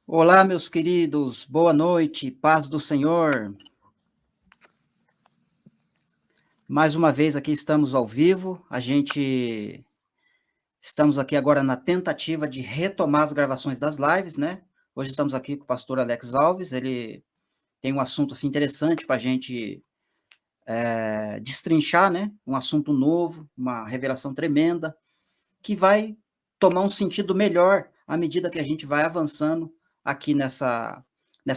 Olá, meus queridos, boa noite, paz do Senhor. Mais uma vez aqui estamos ao vivo. Estamos aqui agora na tentativa de retomar as gravações das lives, né? Hoje estamos aqui com o pastor Alex Alves. Ele tem um assunto assim interessante para a gente destrinchar, né? Um assunto novo, uma revelação tremenda, que vai tomar um sentido melhor à medida que a gente vai avançando aqui nessa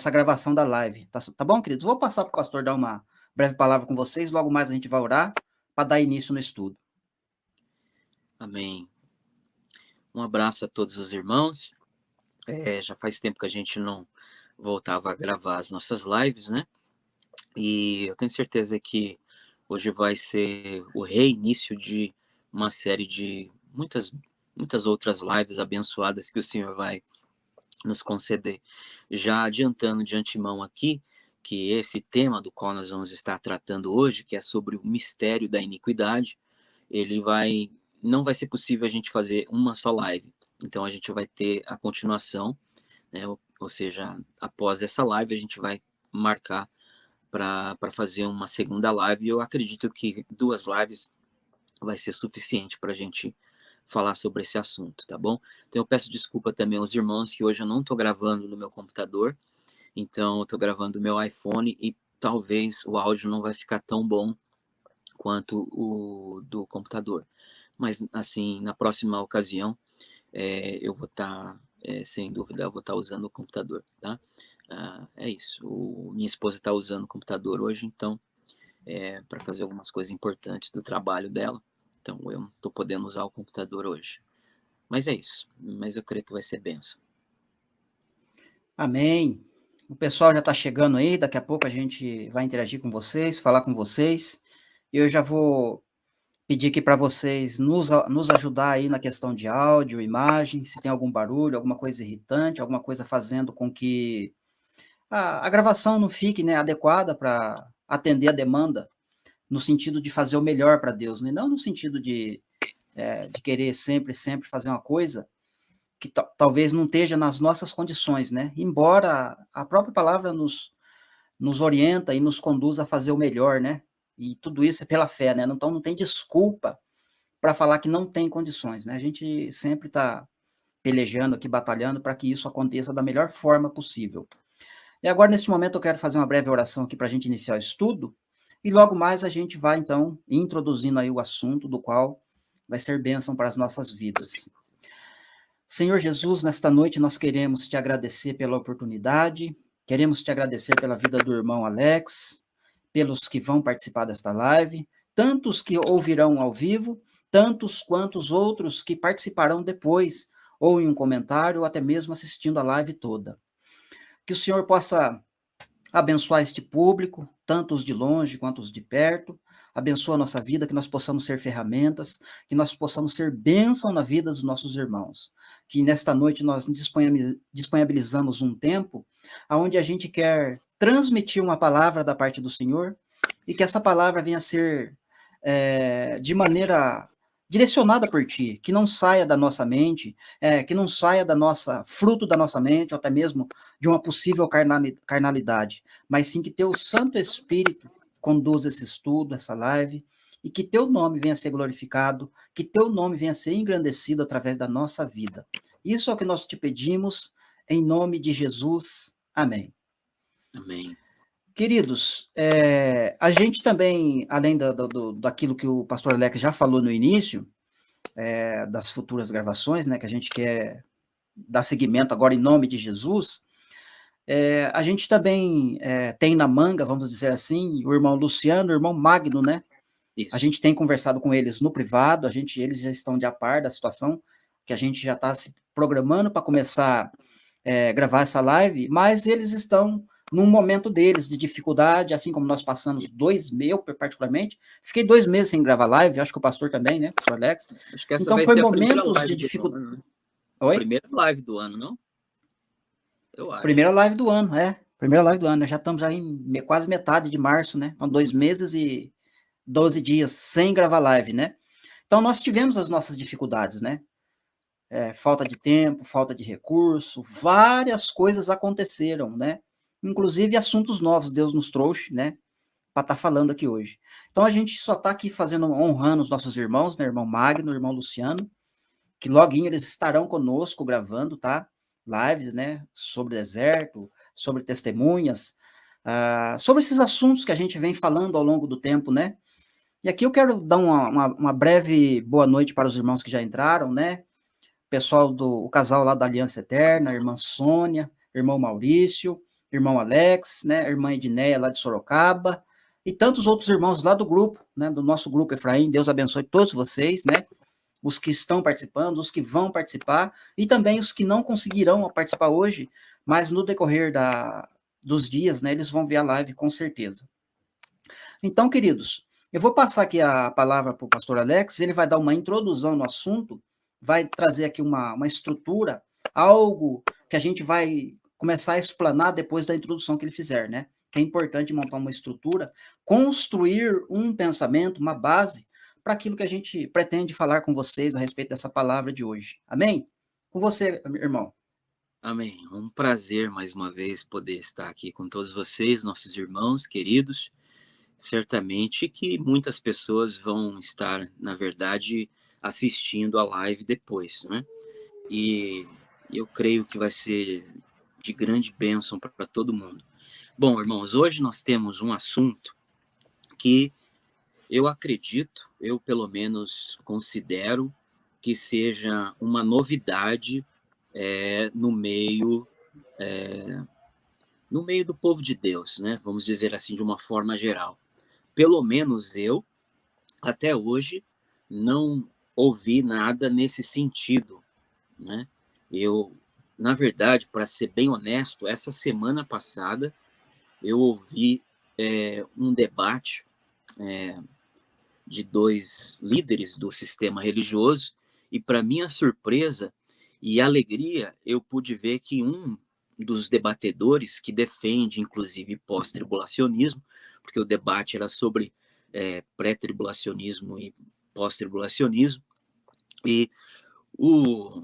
gravação da live. Tá bom, queridos? Vou passar para o pastor dar uma breve palavra com vocês, logo mais a gente vai orar para dar início no estudo. Amém. Um abraço a todos os irmãos. Já faz tempo que a gente não voltava a gravar as nossas lives, né? E eu tenho certeza que hoje vai ser o reinício de uma série de muitas outras lives abençoadas que o Senhor vai nos conceder. Já adiantando de antemão aqui, que esse tema do qual nós vamos estar tratando hoje, que é sobre o mistério da iniquidade, ele vai não vai ser possível a gente fazer uma só live. Então a gente vai ter a continuação, né? Ou seja, após essa live a gente vai marcar para fazer uma segunda live. E eu acredito que 2 lives vai ser suficiente para a gente falar sobre esse assunto, tá bom? Então eu peço desculpa também aos irmãos que hoje eu não estou gravando no meu computador, então eu estou gravando no meu iPhone e talvez o áudio não vai ficar tão bom quanto o do computador. Mas, assim, na próxima ocasião, eu vou estar, sem dúvida, eu vou estar usando o computador, tá? É isso. Minha esposa está usando o computador hoje, então, para fazer algumas coisas importantes do trabalho dela. Então, eu não estou podendo usar o computador hoje. Mas é isso. Mas eu creio que vai ser benção. Amém. O pessoal já está chegando aí, daqui a pouco a gente vai interagir com vocês, falar com vocês. Eu já vou pedir aqui para vocês nos ajudar aí na questão de áudio, imagem, se tem algum barulho, alguma coisa irritante, alguma coisa fazendo com que a gravação não fique, né, adequada para atender a demanda, no sentido de fazer o melhor para Deus, né? Não no sentido de querer sempre fazer uma coisa que talvez não esteja nas nossas condições, né? Embora a própria palavra nos orienta e nos conduz a fazer o melhor, né? E tudo isso é pela fé, né? Então não tem desculpa para falar que não tem condições, né? A gente sempre está pelejando aqui, batalhando para que isso aconteça da melhor forma possível. E agora, nesse momento, eu quero fazer uma breve oração aqui para a gente iniciar o estudo, e logo mais a gente vai, então, introduzindo aí o assunto do qual vai ser bênção para as nossas vidas. Senhor Jesus, nesta noite nós queremos te agradecer pela oportunidade, queremos te agradecer pela vida do irmão Alex, pelos que vão participar desta live, tantos que ouvirão ao vivo, tantos quantos outros que participarão depois, ou em um comentário, ou até mesmo assistindo a live toda. Que o Senhor possa abençoar este público, tanto os de longe quanto os de perto. Abençoa a nossa vida, que nós possamos ser ferramentas, que nós possamos ser bênção na vida dos nossos irmãos. Que nesta noite nós disponibilizamos um tempo onde a gente quer transmitir uma palavra da parte do Senhor e que essa palavra venha a ser de maneira direcionada por Ti, que não saia da nossa mente, que não saia da nossa fruto da nossa mente, ou até mesmo de uma possível carnalidade, mas sim que Teu Santo Espírito conduza esse estudo, essa live, e que Teu nome venha a ser glorificado, que Teu nome venha a ser engrandecido através da nossa vida. Isso é o que nós te pedimos, em nome de Jesus. Amém. Amém. Queridos, a gente também, além daquilo que o pastor Alex já falou no início, das futuras gravações, né, que a gente quer dar seguimento agora em nome de Jesus, a gente também tem na manga, vamos dizer assim, o irmão Luciano, o irmão Magno, né? A Isso. gente tem conversado com eles no privado, eles já estão de a par da situação, que a gente já está se programando para começar gravar essa live, mas eles estão num momento deles de dificuldade, assim como nós passamos 2 meses, eu particularmente, fiquei 2 meses sem gravar live, acho que o pastor também, né, pastor Alex? Acho que essa Então vai foi ser a primeira momentos de live do dificuldade. ano, né? Oi? Primeira live do ano, não? Eu acho. Primeira live do ano, primeira live do ano, né? Já estamos aí em quase metade de março, né? Então 2 meses e 12 dias sem gravar live, né? Então nós tivemos as nossas dificuldades, né? falta de tempo, falta de recurso, várias coisas aconteceram, né? Inclusive assuntos novos Deus nos trouxe, né? Para estar falando aqui hoje. Então a gente só está aqui fazendo, honrando os nossos irmãos, né? Irmão Magno, irmão Luciano, que loguinho eles estarão conosco gravando, tá? Lives, né? Sobre deserto, sobre testemunhas, sobre esses assuntos que a gente vem falando ao longo do tempo, né? E aqui eu quero dar uma breve boa noite para os irmãos que já entraram, né? Pessoal o casal lá da Aliança Eterna, a irmã Sônia, irmão Maurício, irmão Alex, né? Irmã Edneia lá de Sorocaba, e tantos outros irmãos lá do grupo, né? Do nosso grupo Efraim. Deus abençoe todos vocês, né? Os que estão participando, os que vão participar, e também os que não conseguirão participar hoje, mas no decorrer dos dias, né? Eles vão ver a live com certeza. Então, queridos, eu vou passar aqui a palavra para o pastor Alex, ele vai dar uma introdução no assunto, vai trazer aqui uma estrutura, algo que a gente vai começar a explanar depois da introdução que ele fizer, né? Que é importante montar uma estrutura, construir um pensamento, uma base, para aquilo que a gente pretende falar com vocês a respeito dessa palavra de hoje. Amém? Com você, irmão. Amém. Um prazer, mais uma vez, poder estar aqui com todos vocês, nossos irmãos queridos. Certamente que muitas pessoas vão estar, na verdade, assistindo a live depois, né? E eu creio que vai ser de grande bênção para todo mundo. Bom, irmãos, hoje nós temos um assunto que eu acredito, eu pelo menos considero que seja uma novidade no meio do povo de Deus, né? Vamos dizer assim, de uma forma geral. Pelo menos eu, até hoje, não ouvi nada nesse sentido, né? Eu, na verdade, para ser bem honesto, essa semana passada eu ouvi um debate de dois líderes do sistema religioso e, para minha surpresa e alegria, eu pude ver que um dos debatedores que defende, inclusive, pós-tribulacionismo, porque o debate era sobre pré-tribulacionismo e pós-tribulacionismo, e o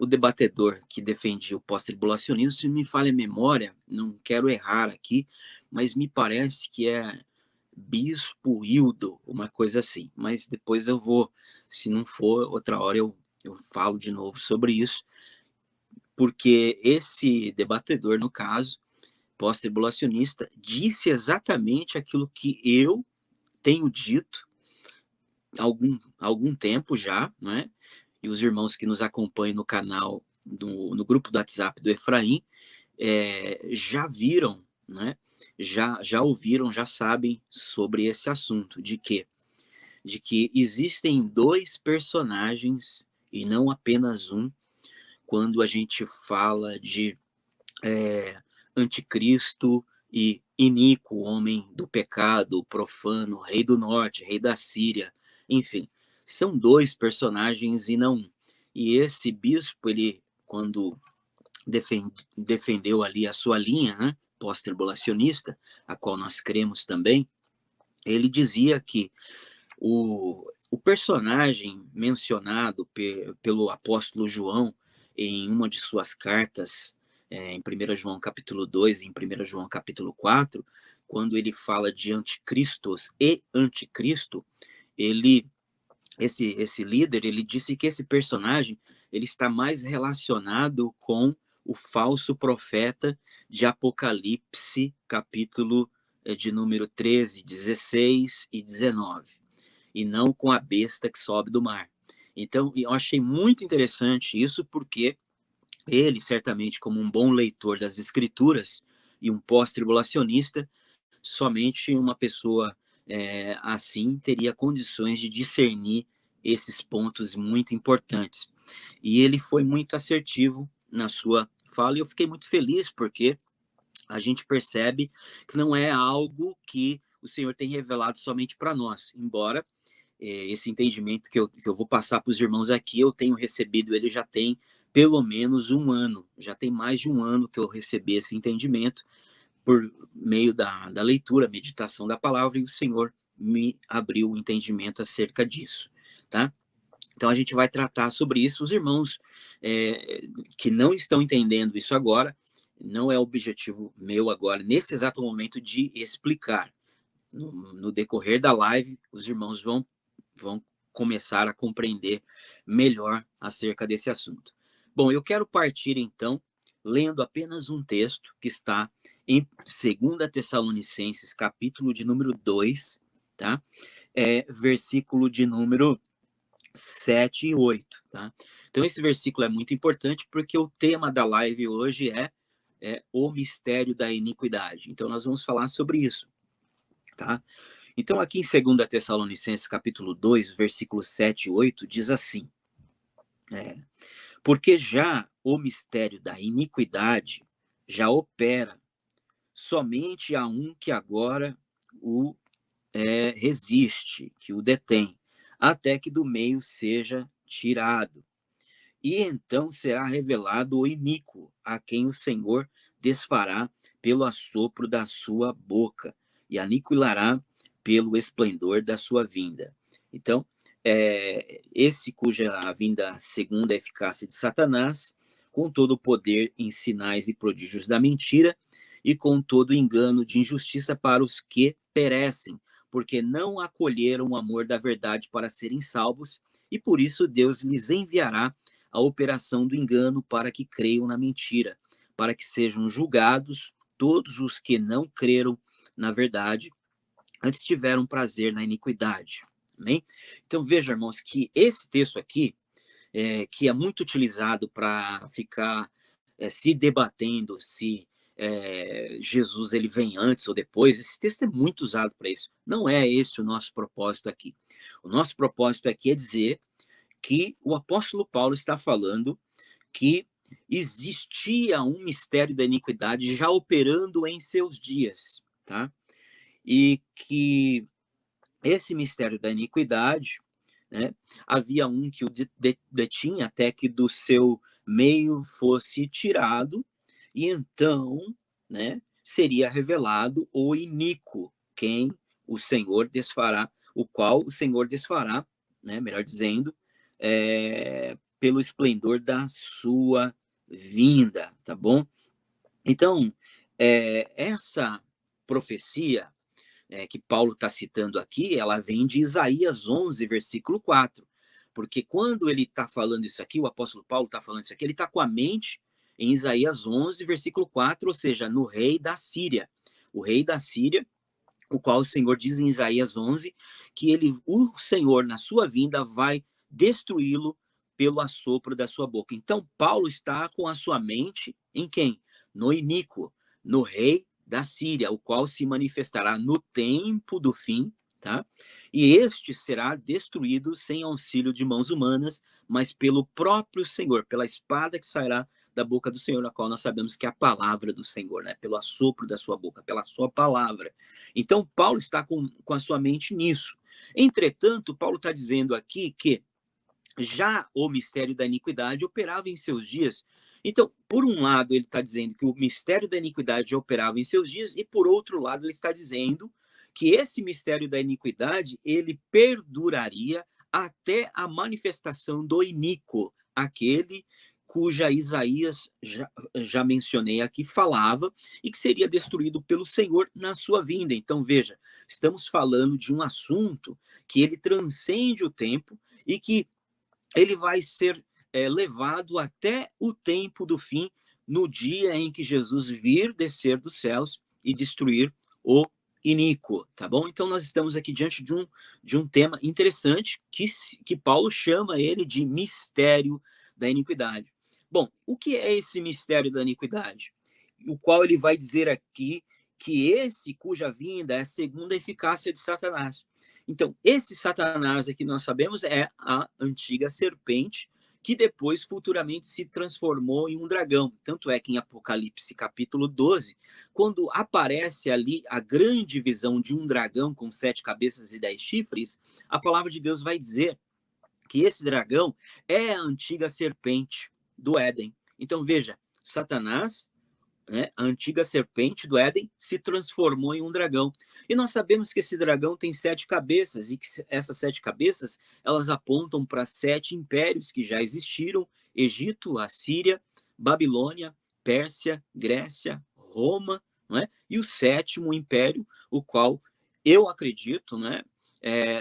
debatedor que defendia o pós-tribulacionismo, se me falha a memória, não quero errar aqui, mas me parece que é Bispo Hildo, uma coisa assim. Mas depois eu vou, se não for, outra hora eu falo de novo sobre isso, porque esse debatedor, no caso, pós-tribulacionista, disse exatamente aquilo que eu tenho dito há algum tempo já, né? E os irmãos que nos acompanham no canal, no grupo do WhatsApp do Efraim, já viram, né? Já ouviram, já sabem sobre esse assunto, de que existem dois personagens e não apenas um, quando a gente fala de anticristo e iníquo, homem do pecado, profano, rei do norte, rei da Síria, enfim, são dois personagens e não um. E esse bispo, ele, quando defendeu ali a sua linha, né, pós-tribulacionista, a qual nós cremos também, ele dizia que o personagem mencionado pelo apóstolo João em uma de suas cartas, em 1 João capítulo 2 e em 1 João capítulo 4, quando ele fala de anticristos e anticristo, esse líder, ele disse que esse personagem ele está mais relacionado com o falso profeta de Apocalipse, capítulo de número 13, 16 e 19, e não com a besta que sobe do mar. Então, eu achei muito interessante isso, porque ele, certamente, como um bom leitor das Escrituras e um pós-tribulacionista, somente uma pessoa assim teria condições de discernir esses pontos muito importantes. E ele foi muito assertivo na sua fala, e eu fiquei muito feliz, porque a gente percebe que não é algo que o Senhor tem revelado somente para nós, embora esse entendimento que eu vou passar para os irmãos aqui, eu tenho recebido ele já tem pelo menos um ano, já tem mais de um ano que eu recebi esse entendimento, por meio da leitura, meditação da palavra, e o Senhor me abriu o entendimento acerca disso, tá? Então a gente vai tratar sobre isso. Os irmãos que não estão entendendo isso agora, não é objetivo meu agora, nesse exato momento, de explicar. No decorrer da live, os irmãos vão começar a compreender melhor acerca desse assunto. Bom, eu quero partir então lendo apenas um texto que está em 2 Tessalonicenses, capítulo de número 2, tá? Versículo de número 7 e 8, tá? Então esse versículo é muito importante porque o tema da live hoje é o mistério da iniquidade. Então nós vamos falar sobre isso, tá? Então aqui em 2 Tessalonicenses capítulo 2, versículos 7 e 8, diz assim, porque já o mistério da iniquidade já opera, somente a um que agora o resiste, que o detém, até que do meio seja tirado. E então será revelado o iníquo, a quem o Senhor desfará pelo assopro da sua boca, e aniquilará pelo esplendor da sua vinda. Então, esse cuja vinda segundo a eficácia de Satanás, com todo o poder em sinais e prodígios da mentira, e com todo o engano de injustiça para os que perecem, porque não acolheram o amor da verdade para serem salvos, e por isso Deus lhes enviará a operação do engano para que creiam na mentira, para que sejam julgados todos os que não creram na verdade, antes tiveram prazer na iniquidade. Amém? Então veja, irmãos, que esse texto aqui, que é muito utilizado para ficar se debatendo se Jesus ele vem antes ou depois, esse texto é muito usado para isso. Não é esse o nosso propósito aqui. O nosso propósito aqui é dizer que o apóstolo Paulo está falando que existia um mistério da iniquidade já operando em seus dias, tá? E que esse mistério da iniquidade, né, havia um que o detinha até que do seu meio fosse tirado, e então, né, seria revelado o iníquo, quem o Senhor desfará, o qual o Senhor desfará, né, melhor dizendo, pelo esplendor da sua vinda, tá bom? Então, essa profecia que Paulo está citando aqui, ela vem de Isaías 11, versículo 4. Porque quando ele está falando isso aqui, o apóstolo Paulo está falando isso aqui, ele está com a mente em Isaías 11, versículo 4, ou seja, no rei da Síria. O rei da Síria, o qual o Senhor diz em Isaías 11, que o Senhor, na sua vinda, vai destruí-lo pelo assopro da sua boca. Então, Paulo está com a sua mente em quem? No iníquo, no rei da Síria, o qual se manifestará no tempo do fim, tá? E este será destruído sem auxílio de mãos humanas, mas pelo próprio Senhor, pela espada que sairá da boca do Senhor, na qual nós sabemos que é a palavra do Senhor, né? Pelo assopro da sua boca, pela sua palavra. Então, Paulo está com a sua mente nisso. Entretanto, Paulo está dizendo aqui que já o mistério da iniquidade operava em seus dias. Então, por um lado, ele está dizendo que o mistério da iniquidade operava em seus dias, e por outro lado, ele está dizendo que esse mistério da iniquidade, ele perduraria até a manifestação do iníquo, aquele cuja Isaías, já mencionei aqui, falava, e que seria destruído pelo Senhor na sua vinda. Então, veja, estamos falando de um assunto que ele transcende o tempo e que ele vai ser levado até o tempo do fim, no dia em que Jesus vir descer dos céus e destruir o iníquo, tá bom? Então nós estamos aqui diante de um tema interessante que Paulo chama ele de mistério da iniquidade. Bom, o que é esse mistério da iniquidade? O qual ele vai dizer aqui que esse cuja vinda é segundo a eficácia de Satanás. Então, esse Satanás aqui nós sabemos é a antiga serpente, que depois futuramente se transformou em um dragão. Tanto é que em Apocalipse capítulo 12, quando aparece ali a grande visão de um dragão com 7 cabeças e 10 chifres, a palavra de Deus vai dizer que esse dragão é a antiga serpente do Éden. Então veja, Satanás, né, a antiga serpente do Éden se transformou em um dragão. E nós sabemos que esse dragão tem 7 cabeças, e que essas 7 cabeças, elas apontam para 7 impérios que já existiram: Egito, Assíria, Babilônia, Pérsia, Grécia, Roma, não é? E o sétimo império, o qual eu acredito, né,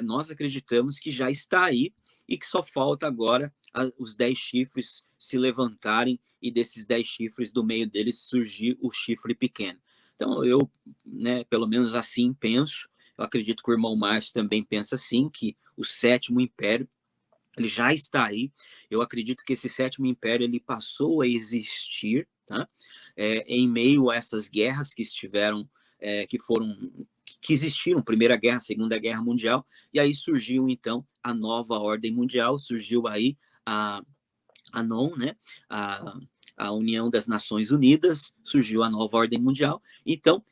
nós acreditamos que já está aí, e que só falta agora os 10 chifres se levantarem, e desses 10 chifres, do meio deles, surgir o chifre pequeno. Então, eu, né, pelo menos assim penso. Eu acredito que o irmão Márcio também pensa assim, que o sétimo império, ele já está aí. Eu acredito que esse sétimo império, ele passou a existir, tá? Em meio a essas guerras que estiveram, que existiram, Primeira Guerra, Segunda Guerra Mundial, e aí surgiu, então, a nova ordem mundial, surgiu aí a ANON, né? A, a União das Nações Unidas, surgiu a nova ordem mundial. Então,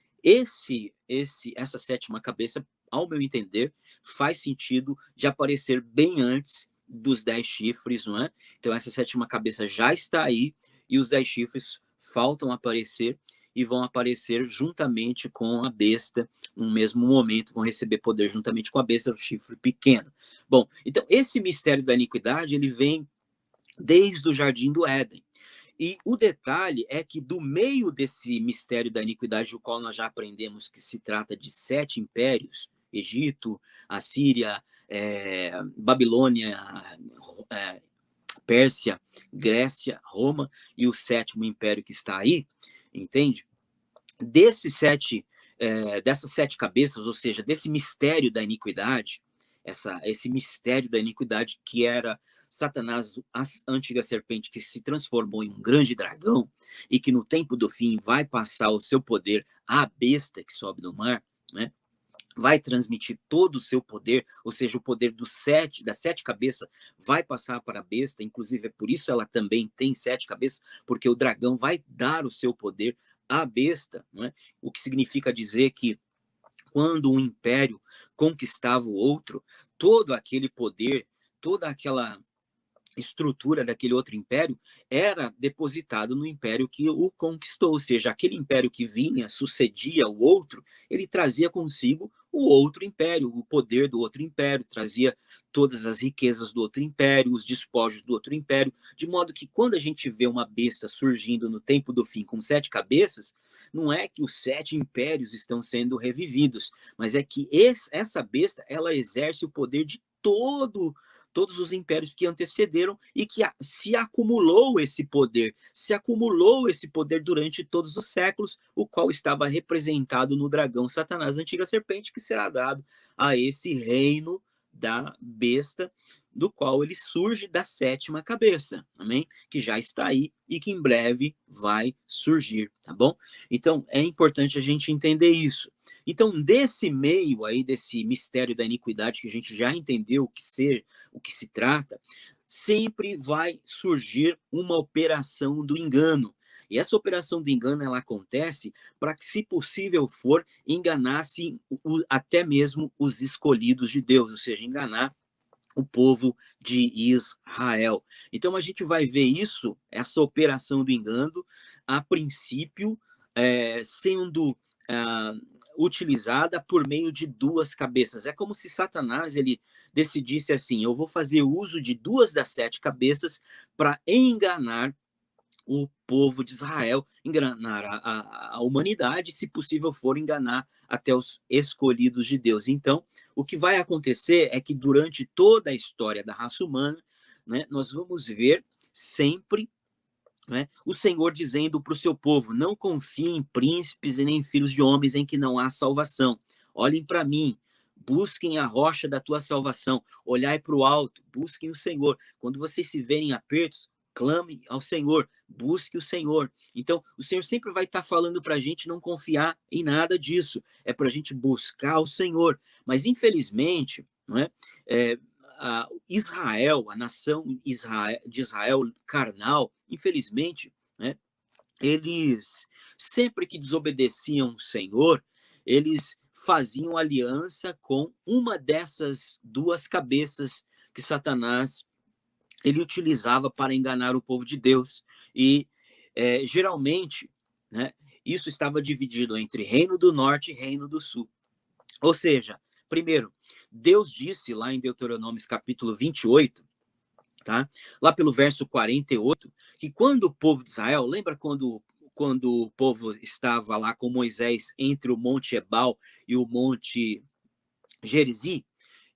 essa sétima cabeça, ao meu entender, faz sentido de aparecer bem antes dos 10 chifres, não é? Então, essa sétima cabeça já está aí, e os 10 chifres faltam aparecer, e vão aparecer juntamente com a besta, no mesmo momento, vão receber poder juntamente com a besta, o chifre pequeno. Bom, então esse mistério da iniquidade, ele vem desde o Jardim do Éden. E o detalhe é que, do meio desse mistério da iniquidade, o qual nós já aprendemos que se trata de 7 impérios: Egito, Assíria, Babilônia, é, Pérsia, Grécia, Roma, e o sétimo império que está aí, entende? Dessas 7 cabeças, ou seja, desse mistério da iniquidade, esse mistério da iniquidade, que era Satanás, a antiga serpente, que se transformou em um grande dragão, e que no tempo do fim vai passar o seu poder à besta que sobe do mar, né? Vai transmitir todo o seu poder, ou seja, o poder das 7 cabeças vai passar para a besta. Inclusive, é por isso ela também tem 7 cabeças, porque o dragão vai dar o seu poder à besta, não é? O que significa dizer que, quando um império conquistava o outro, todo aquele poder, toda aquela estrutura daquele outro império era depositado no império que o conquistou, ou seja, aquele império que vinha, sucedia o outro, ele trazia consigo o outro império, o poder do outro império, trazia todas as riquezas do outro império, os despojos do outro império, de modo que, quando a gente vê uma besta surgindo no tempo do fim com 7 cabeças, não é que os 7 impérios estão sendo revividos, mas é que essa besta, ela exerce o poder de todos os impérios que antecederam, e que se acumulou esse poder durante todos os séculos, o qual estava representado no dragão Satanás, a antiga serpente, que será dado a esse reino da besta, do qual ele surge da sétima cabeça, amém? Que já está aí e que em breve vai surgir, tá bom? Então, é importante a gente entender isso. Então, desse meio aí, desse mistério da iniquidade, que a gente já entendeu o que se trata, sempre vai surgir uma operação do engano. E essa operação do engano, ela acontece para que, se possível for, enganasse até mesmo os escolhidos de Deus, ou seja, enganar o povo de Israel. Então, a gente vai ver isso, essa operação do engano, a princípio, sendo ah, utilizada por meio de 2 cabeças. É como se Satanás, ele decidisse assim: eu vou fazer uso de 2 das 7 cabeças para enganar o povo de Israel, enganar a humanidade, se possível for, enganar até os escolhidos de Deus. Então, o que vai acontecer é que, durante toda a história da raça humana, né, nós vamos ver sempre, né, o Senhor dizendo para o seu povo: não confiem em príncipes e nem filhos de homens, em que não há salvação. Olhem para mim, busquem a rocha da tua salvação, olhai para o alto, busquem o Senhor. Quando vocês se verem apertos, clame ao Senhor, busque o Senhor. Então, o Senhor sempre vai estar falando para a gente não confiar em nada disso, é para a gente buscar o Senhor. Mas, infelizmente, não é? Israel, a nação de Israel carnal, infelizmente, né, eles, sempre que desobedeciam o Senhor, eles faziam aliança com uma dessas 2 cabeças que Satanás, ele utilizava para enganar o povo de Deus. E, geralmente, né? Isso estava dividido entre Reino do Norte e Reino do Sul. Ou seja, primeiro, Deus disse lá em Deuteronômio capítulo 28, tá? Lá pelo verso 48, que quando o povo de Israel, lembra quando o povo estava lá com Moisés entre o Monte Ebal e o Monte Gerizim?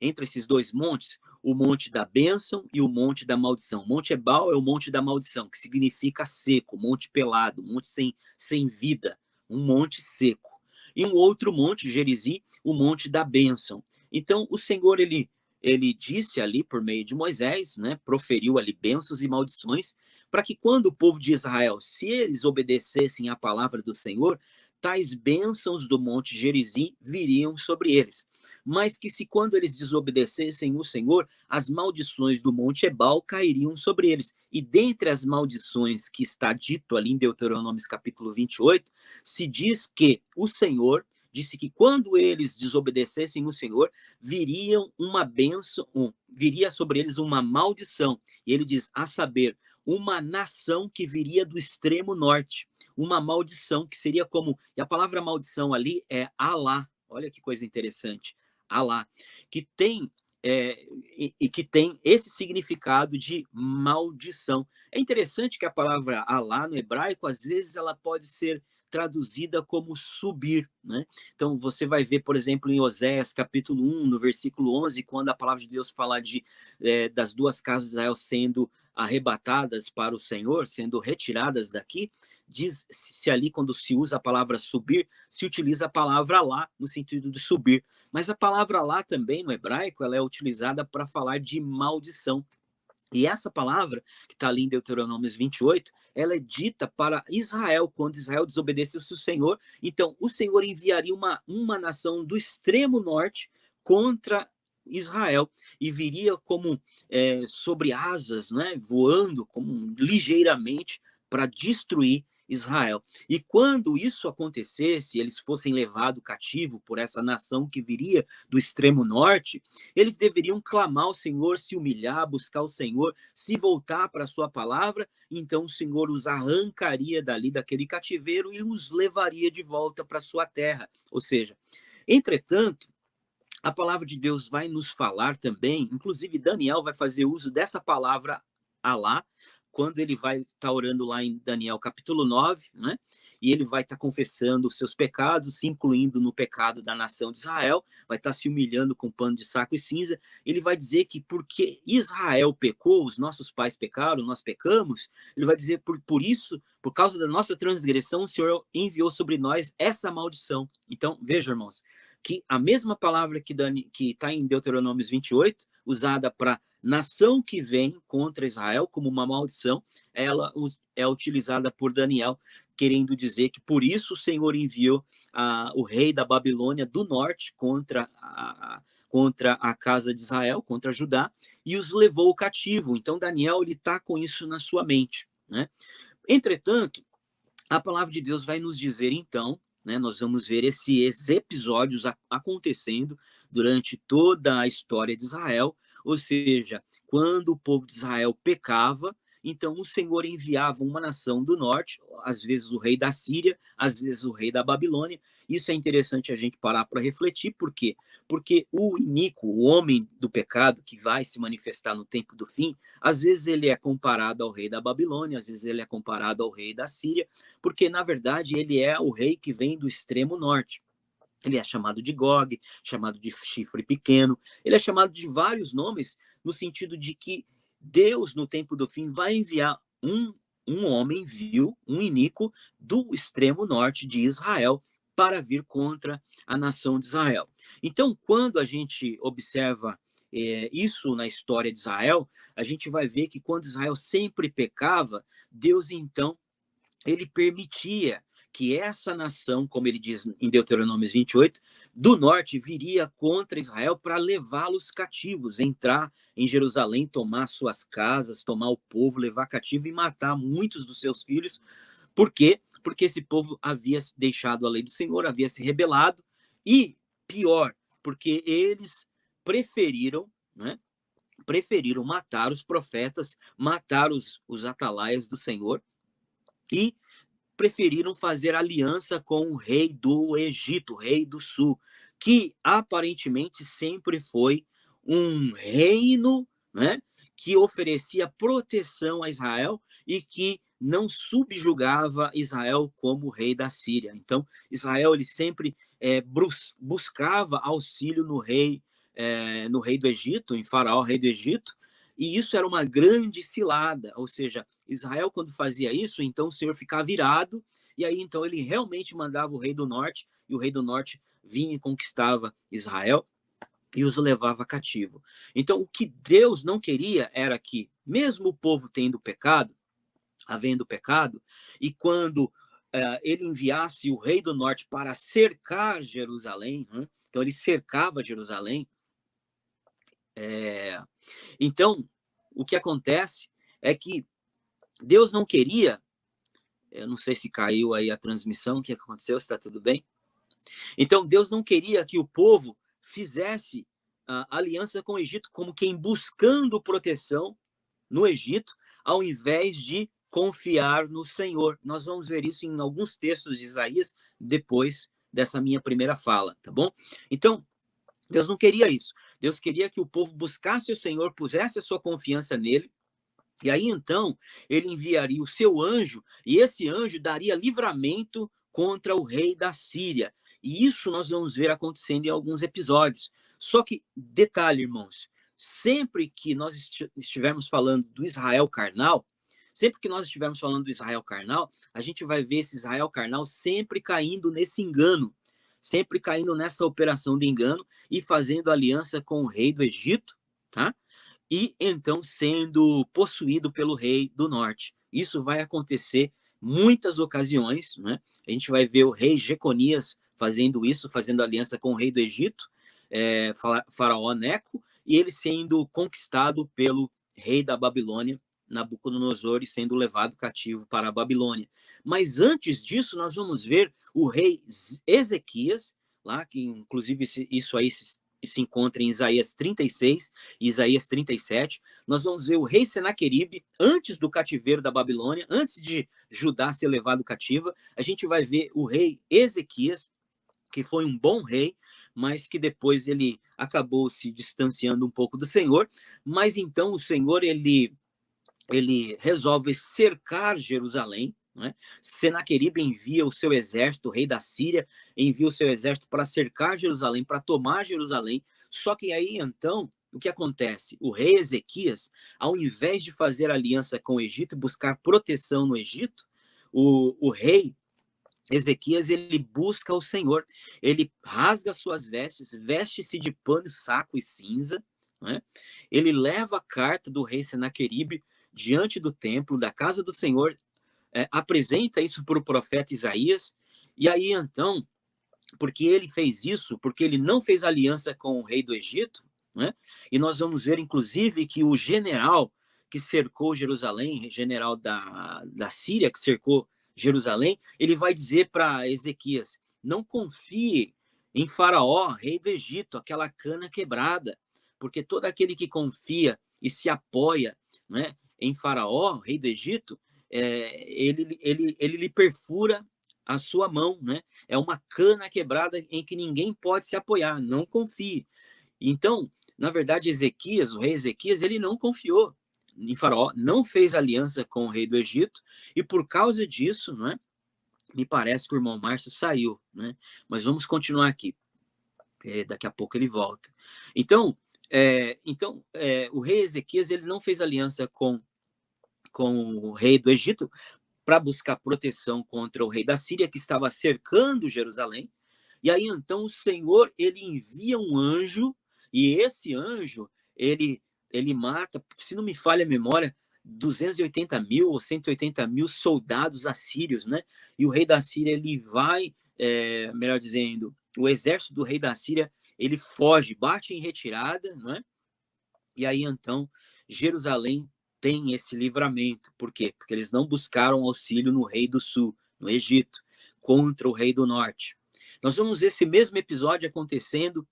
Entre esses dois montes, o monte da bênção e o monte da maldição. Monte Ebal é o monte da maldição, que significa seco, monte pelado, monte sem vida, um monte seco. E um outro monte, Gerizim, o monte da bênção. Então, o Senhor, ele disse ali, por meio de Moisés, né, proferiu ali bênçãos e maldições, para que quando o povo de Israel, se eles obedecessem à palavra do Senhor, tais bênçãos do monte Gerizim viriam sobre eles, mas que se quando eles desobedecessem o Senhor, as maldições do Monte Ebal cairiam sobre eles. E dentre as maldições que está dito ali em Deuteronômio capítulo 28, se diz que o Senhor disse que quando eles desobedecessem o Senhor, viriam uma bênção, viria sobre eles uma maldição. E ele diz, a saber, uma nação que viria do extremo norte, uma maldição que seria como, e a palavra maldição ali é Alá. Olha que coisa interessante. Alá, que tem que tem esse significado de maldição. É interessante que a palavra Alá no hebraico, às vezes, ela pode ser traduzida como subir, né? Então, você vai ver, por exemplo, em Oséias, capítulo 1, no versículo 11, quando a palavra de Deus fala das duas casas de Israel sendo arrebatadas para o Senhor, sendo retiradas daqui, diz-se ali, quando se usa a palavra subir, se utiliza a palavra lá, no sentido de subir. Mas a palavra lá também, no hebraico, ela é utilizada para falar de maldição. E essa palavra, que está ali em Deuteronômio 28, ela é dita para Israel, quando Israel desobedeceu ao Senhor. Então, o Senhor enviaria uma nação do extremo norte contra Israel, e viria como sobre asas, né, voando como ligeiramente para destruir Israel. E quando isso acontecesse, eles fossem levados cativo por essa nação que viria do extremo norte, eles deveriam clamar ao Senhor, se humilhar, buscar o Senhor, se voltar para a sua palavra, então o Senhor os arrancaria dali daquele cativeiro e os levaria de volta para a sua terra. Ou seja, entretanto, a palavra de Deus vai nos falar também, inclusive Daniel vai fazer uso dessa palavra Alá, quando ele vai estar orando lá em Daniel capítulo 9, né? E ele vai estar confessando os seus pecados, se incluindo no pecado da nação de Israel, vai estar se humilhando com pano de saco e cinza. Ele vai dizer que porque Israel pecou, os nossos pais pecaram, nós pecamos, ele vai dizer por isso, por causa da nossa transgressão, o Senhor enviou sobre nós essa maldição. Então, veja, irmãos, que a mesma palavra que está em Deuteronômio 28, usada para nação que vem contra Israel como uma maldição, ela é utilizada por Daniel, querendo dizer que por isso o Senhor enviou o rei da Babilônia do norte contra a casa de Israel, contra Judá, e os levou cativo. Então Daniel está com isso na sua mente, né? Entretanto, a palavra de Deus vai nos dizer então, né, nós vamos ver esses episódios acontecendo durante toda a história de Israel, ou seja, quando o povo de Israel pecava, então o Senhor enviava uma nação do norte, às vezes o rei da Síria, às vezes o rei da Babilônia. Isso é interessante a gente parar para refletir, por quê? Porque o iníquo, o homem do pecado, que vai se manifestar no tempo do fim, às vezes ele é comparado ao rei da Babilônia, às vezes ele é comparado ao rei da Síria, porque na verdade ele é o rei que vem do extremo norte. Ele é chamado de Gog, chamado de chifre pequeno, ele é chamado de vários nomes, no sentido de que Deus, no tempo do fim, vai enviar um homem vil, um iníquo, do extremo norte de Israel, para vir contra a nação de Israel. Então, quando a gente observa isso na história de Israel, a gente vai ver que quando Israel sempre pecava, Deus então ele permitia que essa nação, como ele diz em Deuteronômio 28, do norte viria contra Israel para levá-los cativos, entrar em Jerusalém, tomar suas casas, tomar o povo, levar cativo e matar muitos dos seus filhos. Por quê? Porque esse povo havia deixado a lei do Senhor, havia se rebelado, e pior, porque eles preferiram, né, preferiram matar os profetas, matar os atalaias do Senhor, e preferiram fazer aliança com o rei do Egito, o rei do sul, que aparentemente sempre foi um reino, né, que oferecia proteção a Israel e que não subjugava Israel como rei da Síria. Então, Israel ele sempre buscava auxílio no rei do Egito, em Faraó, rei do Egito, e isso era uma grande cilada, ou seja, Israel quando fazia isso, então o Senhor ficava virado, e aí então ele realmente mandava o rei do norte, e o rei do norte vinha e conquistava Israel e os levava cativo. Então o que Deus não queria era que, mesmo o povo tendo pecado, havendo pecado, e quando ele enviasse o rei do norte para cercar Jerusalém, né? Então ele cercava Jerusalém, então o que acontece é que Deus não queria, eu não sei se caiu aí a transmissão, o que aconteceu, se está tudo bem? Então, Deus não queria que o povo fizesse aliança com o Egito como quem buscando proteção no Egito, ao invés de confiar no Senhor. Nós vamos ver isso em alguns textos de Isaías, depois dessa minha primeira fala, tá bom? Então, Deus não queria isso. Deus queria que o povo buscasse o Senhor, pusesse a sua confiança nele, e aí então ele enviaria o seu anjo, e esse anjo daria livramento contra o rei da Síria. E isso nós vamos ver acontecendo em alguns episódios. Só que, detalhe, irmãos, sempre que nós estivermos falando do Israel carnal, sempre que nós estivermos falando do Israel carnal, a gente vai ver esse Israel carnal sempre caindo nesse engano, sempre caindo nessa operação de engano e fazendo aliança com o rei do Egito, tá? E então sendo possuído pelo rei do norte. Isso vai acontecer muitas ocasiões, né? A gente vai ver o rei Jeconias fazendo isso, fazendo aliança com o rei do Egito, Faraó Neco, e ele sendo conquistado pelo rei da Babilônia, Nabucodonosor, e sendo levado cativo para a Babilônia. Mas antes disso, nós vamos ver o rei Ezequias, lá, que inclusive isso aí se encontra em Isaías 36 e Isaías 37. Nós vamos ver o rei Senaqueribe antes do cativeiro da Babilônia, antes de Judá ser levado cativa. A gente vai ver o rei Ezequias, que foi um bom rei, mas que depois ele acabou se distanciando um pouco do Senhor. Mas então o Senhor ele resolve cercar Jerusalém, né? Senaqueribe envia o seu exército, o rei da Síria envia o seu exército para cercar Jerusalém, para tomar Jerusalém. Só que aí então o que acontece? O rei Ezequias, ao invés de fazer aliança com o Egito e buscar proteção no Egito, o rei Ezequias ele busca o Senhor, ele rasga suas vestes, veste-se de pano, saco e cinza, né? Ele leva a carta do rei Senaqueribe diante do templo, da casa do Senhor, apresenta isso para o profeta Isaías, e aí então, porque ele fez isso, porque ele não fez aliança com o rei do Egito, né? E nós vamos ver inclusive que o general que cercou Jerusalém, general da Síria que cercou Jerusalém, ele vai dizer para Ezequias: não confie em Faraó, rei do Egito, aquela cana quebrada, porque todo aquele que confia e se apoia, né, em Faraó, rei do Egito, ele lhe perfura a sua mão, né? É uma cana quebrada em que ninguém pode se apoiar, não confie. Então, na verdade, Ezequias, o rei Ezequias, ele não confiou em Faraó, não fez aliança com o rei do Egito, e por causa disso, né, me parece que o irmão Márcio saiu, né? Mas vamos continuar aqui. Daqui a pouco ele volta. Então, o rei Ezequias ele não fez aliança com o rei do Egito para buscar proteção contra o rei da Síria que estava cercando Jerusalém. E aí então o Senhor ele envia um anjo, e esse anjo ele mata, se não me falha a memória, 280 mil ou 180 mil soldados assírios, né? E o rei da Síria ele vai, melhor dizendo, o exército do rei da Síria ele foge, bate em retirada, né? E aí então Jerusalém tem esse livramento. Por quê? Porque eles não buscaram auxílio no rei do sul, no Egito, contra o rei do norte. Nós vamos ver esse mesmo episódio acontecendo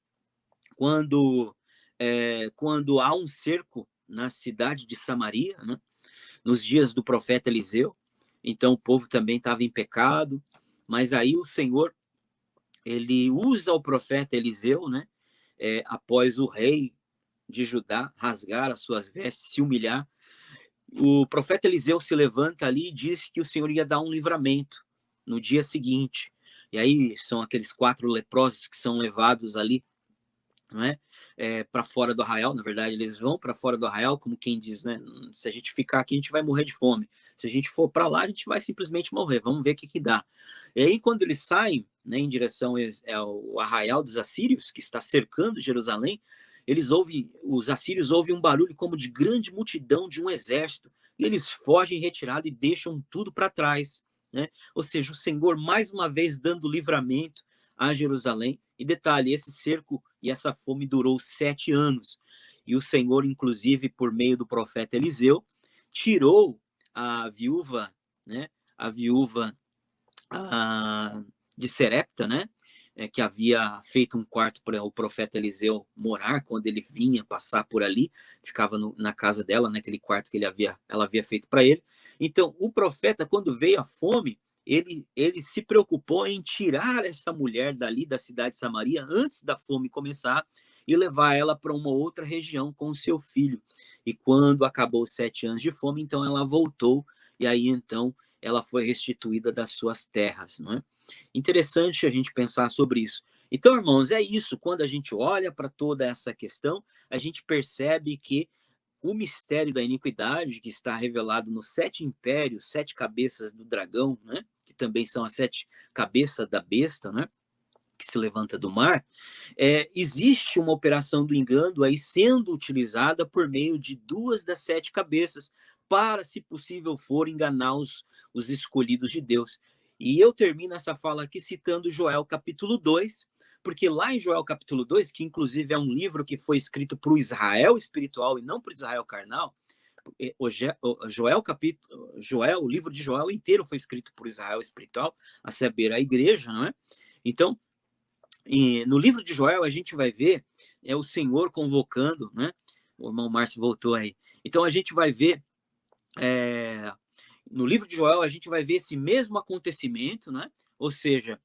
quando há um cerco na cidade de Samaria, né? Nos dias do profeta Eliseu. então o povo também estava em pecado, mas aí o Senhor, ele usa o profeta Eliseu, né? Após o rei de Judá rasgar as suas vestes, se humilhar, o profeta Eliseu se levanta ali e diz que o Senhor ia dar um livramento no dia seguinte. E aí são aqueles 4 leprosos que são levados ali, não é? Para fora do arraial. Na verdade, eles vão para fora do arraial, como quem diz, né? Se a gente ficar aqui, a gente vai morrer de fome. Se a gente for para lá, a gente vai simplesmente morrer. Vamos ver o que que dá. E aí, quando eles saem, né, em direção ao arraial dos assírios, que está cercando Jerusalém, os assírios ouvem um barulho como de grande multidão de um exército, e eles fogem em retirada e deixam tudo para trás, né? Ou seja, o Senhor mais uma vez dando livramento a Jerusalém. E detalhe, esse cerco e essa fome durou 7 anos. E o Senhor, inclusive, por meio do profeta Eliseu, tirou a viúva, né? A viúva de Serepta, né? Que havia feito um quarto para o profeta Eliseu morar quando ele vinha passar por ali, ficava na casa dela, naquele quarto que ela havia feito para ele. Então, o profeta, quando veio a fome, ele se preocupou em tirar essa mulher dali da cidade de Samaria antes da fome começar e levar ela para uma outra região com o seu filho. E quando acabou os 7 anos de fome, então ela voltou, e aí então ela foi restituída das suas terras, não é? Interessante a gente pensar sobre isso. Então, irmãos, é isso. Quando a gente olha para toda essa questão, a gente percebe que o mistério da iniquidade, que está revelado nos 7 impérios, 7 cabeças do dragão, né? Que também são as 7 cabeças da besta, né? Que se levanta do mar, existe uma operação do engano aí sendo utilizada por meio de 2 das 7 cabeças para, se possível for, enganar os escolhidos de Deus. E eu termino essa fala aqui citando Joel capítulo 2, porque lá em Joel capítulo 2, que inclusive é um livro que foi escrito para o Israel espiritual e não para o Israel carnal, o livro de Joel inteiro foi escrito por Israel espiritual, a saber, a igreja, não é? Então, no livro de Joel, a gente vai ver o Senhor convocando, né? O irmão Márcio voltou aí. Então, a gente vai ver, no livro de Joel, a gente vai ver esse mesmo acontecimento, né? Ou seja,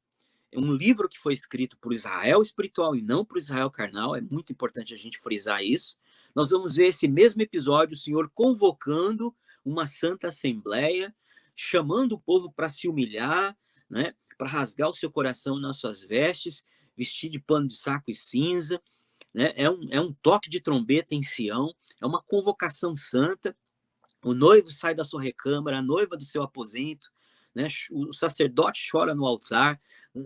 um livro que foi escrito por Israel espiritual e não por Israel carnal. É muito importante a gente frisar isso. Nós vamos ver esse mesmo episódio, o Senhor convocando uma santa assembleia, chamando o povo para se humilhar, né? Para rasgar o seu coração nas suas vestes, vestir de pano de saco e cinza, né? É um toque de trombeta em Sião, é uma convocação santa. O noivo sai da sua recâmara, a noiva do seu aposento, né? O sacerdote chora no altar,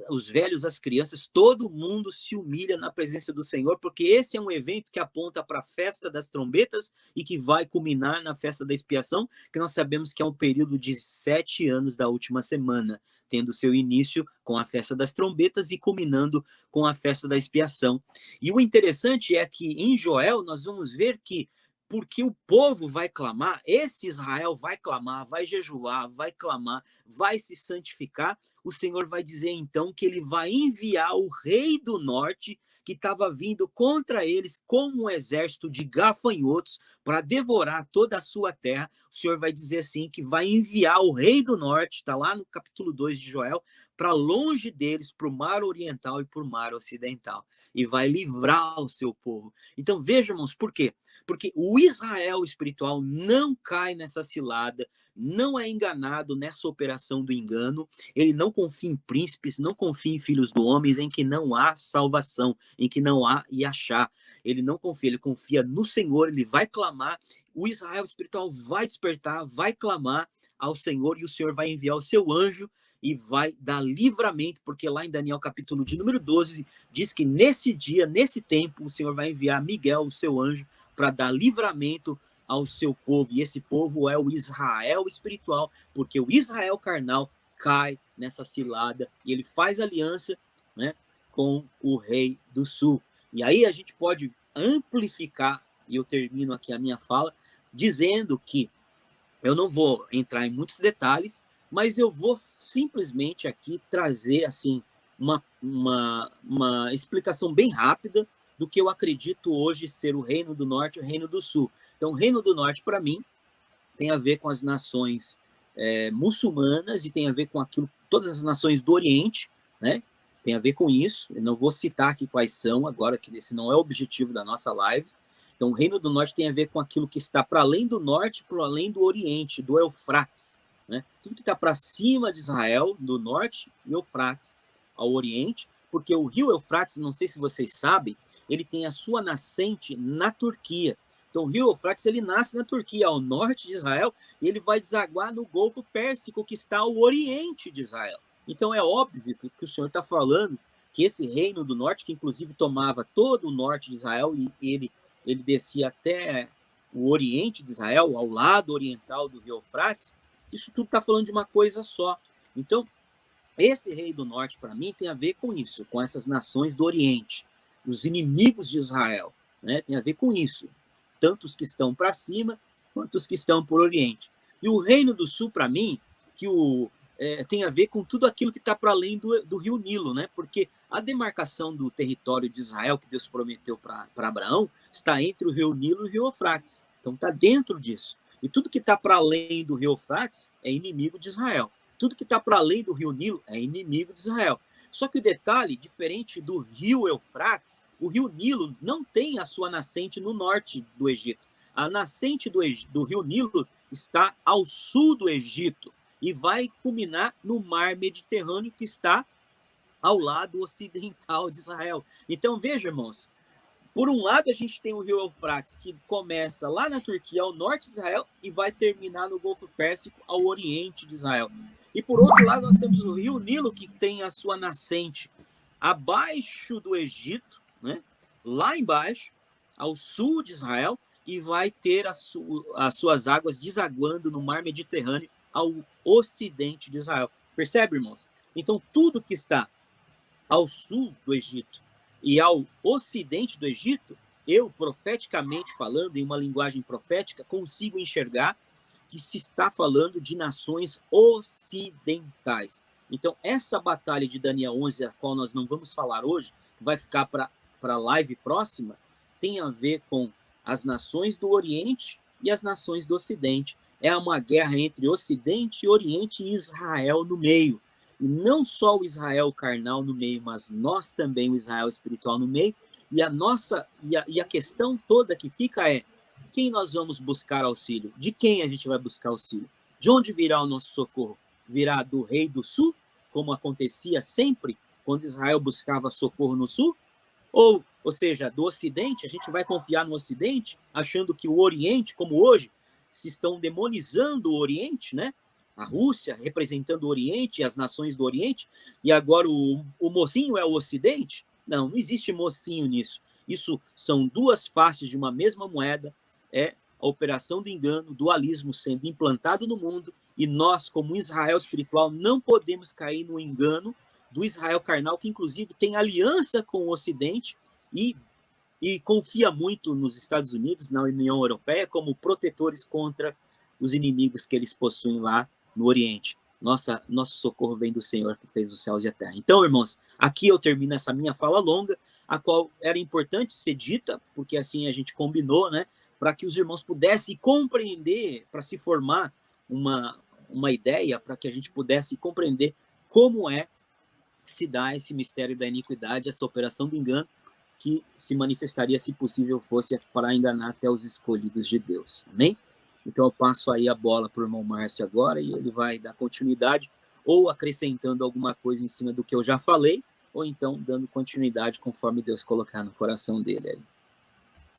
os velhos, as crianças, todo mundo se humilha na presença do Senhor, porque esse é um evento que aponta para a festa das trombetas e que vai culminar na festa da expiação, que nós sabemos que é um período de 7 anos da última semana, tendo seu início com a festa das trombetas e culminando com a festa da expiação. E o interessante é que em Joel nós vamos ver que porque o povo vai clamar, esse Israel vai clamar, vai jejuar, vai clamar, vai se santificar, o Senhor vai dizer então que ele vai enviar o rei do norte, que estava vindo contra eles como um exército de gafanhotos para devorar toda a sua terra. O Senhor vai dizer assim que vai enviar o rei do norte, está lá no capítulo 2 de Joel, para longe deles, para o mar oriental e para o mar ocidental, e vai livrar o seu povo. Então vejam, irmãos, por quê? Porque o Israel espiritual não cai nessa cilada, não é enganado nessa operação do engano, ele não confia em príncipes, não confia em filhos do homem, em que não há salvação, em que não há Yachá. Ele não confia, ele confia no Senhor, ele vai clamar, o Israel espiritual vai despertar, vai clamar ao Senhor, e o Senhor vai enviar o seu anjo e vai dar livramento, porque lá em Daniel capítulo de número 12, diz que nesse dia, nesse tempo, o Senhor vai enviar Miguel, o seu anjo, para dar livramento ao seu povo. E esse povo é o Israel espiritual, porque o Israel carnal cai nessa cilada e ele faz aliança, né, com o rei do sul. E aí a gente pode amplificar, e eu termino aqui a minha fala, dizendo que eu não vou entrar em muitos detalhes, mas eu vou simplesmente aqui trazer assim uma explicação bem rápida do que eu acredito hoje ser o Reino do Norte e o Reino do Sul. Então, o Reino do Norte, para mim, tem a ver com as nações muçulmanas e tem a ver com aquilo, todas as nações do Oriente, né? Tem a ver com isso. Eu não vou citar aqui quais são agora, que esse não é o objetivo da nossa live. Então, o Reino do Norte tem a ver com aquilo que está para além do norte, para além do Oriente, do Eufrates, né? Tudo que está para cima de Israel, do norte, e Eufrates ao Oriente, porque o rio Eufrates, não sei se vocês sabem, ele tem a sua nascente na Turquia. Então, o rio Eufrates, ele nasce na Turquia, ao norte de Israel, e ele vai desaguar no Golfo Pérsico, que está ao oriente de Israel. Então, é óbvio que o Senhor está falando que esse reino do norte, que inclusive tomava todo o norte de Israel, e ele descia até o oriente de Israel, ao lado oriental do rio Eufrates, isso tudo está falando de uma coisa só. Então, esse rei do norte, para mim, tem a ver com isso, com essas nações do Oriente, os inimigos de Israel, né? Tem a ver com isso, tanto os que estão para cima, quanto os que estão por Oriente. E o reino do sul, para mim, tem a ver com tudo aquilo que está para além do rio Nilo, né? Porque a demarcação do território de Israel, que Deus prometeu para Abraão, está entre o rio Nilo e o rio Eufrates. Então, está dentro disso. E tudo que está para além do rio Eufrates é inimigo de Israel. Tudo que está para além do rio Nilo é inimigo de Israel. Só que o detalhe, diferente do rio Eufrates, o rio Nilo não tem a sua nascente no norte do Egito. A nascente do rio Nilo está ao sul do Egito e vai culminar no mar Mediterrâneo, que está ao lado ocidental de Israel. Então, veja, irmãos, por um lado, a gente tem o rio Eufrates, que começa lá na Turquia, ao norte de Israel, e vai terminar no Golfo Pérsico, ao oriente de Israel. E por outro lado, nós temos o rio Nilo, que tem a sua nascente abaixo do Egito, né? Lá embaixo, ao sul de Israel, e vai ter as suas águas desaguando no mar Mediterrâneo, ao ocidente de Israel. Percebe, irmãos? Então, tudo que está ao sul do Egito e ao ocidente do Egito, eu, profeticamente falando, em uma linguagem profética, consigo enxergar que se está falando de nações ocidentais. Então, essa batalha de Daniel 11, a qual nós não vamos falar hoje, vai ficar para a live próxima, tem a ver com as nações do Oriente e as nações do Ocidente. É uma guerra entre Ocidente, Oriente e Israel no meio. E não só o Israel carnal no meio, mas nós também, o Israel espiritual no meio. E a questão toda que fica é: quem nós vamos buscar auxílio? De quem a gente vai buscar auxílio? De onde virá o nosso socorro? Virá do rei do sul, como acontecia sempre quando Israel buscava socorro no sul? Ou seja, do ocidente, a gente vai confiar no ocidente, achando que o oriente, como hoje, se estão demonizando o oriente, né? A Rússia representando o oriente, as nações do oriente, e agora o mocinho é o ocidente? Não existe mocinho nisso. Isso são duas faces de uma mesma moeda, é a operação do engano, dualismo sendo implantado no mundo, e nós, como Israel espiritual, não podemos cair no engano do Israel carnal, que inclusive tem aliança com o Ocidente e confia muito nos Estados Unidos, na União Europeia, como protetores contra os inimigos que eles possuem lá no Oriente. Nosso socorro vem do Senhor que fez os céus e a terra. Então, irmãos, aqui eu termino essa minha fala longa, a qual era importante ser dita, porque assim a gente combinou, né, para que os irmãos pudessem compreender, para se formar uma ideia, para que a gente pudesse compreender como é que se dá esse mistério da iniquidade, essa operação do engano, que se manifestaria, se possível fosse, para enganar até os escolhidos de Deus. Amém? Então eu passo aí a bola para o irmão Márcio agora e ele vai dar continuidade, ou acrescentando alguma coisa em cima do que eu já falei, ou então dando continuidade conforme Deus colocar no coração dele.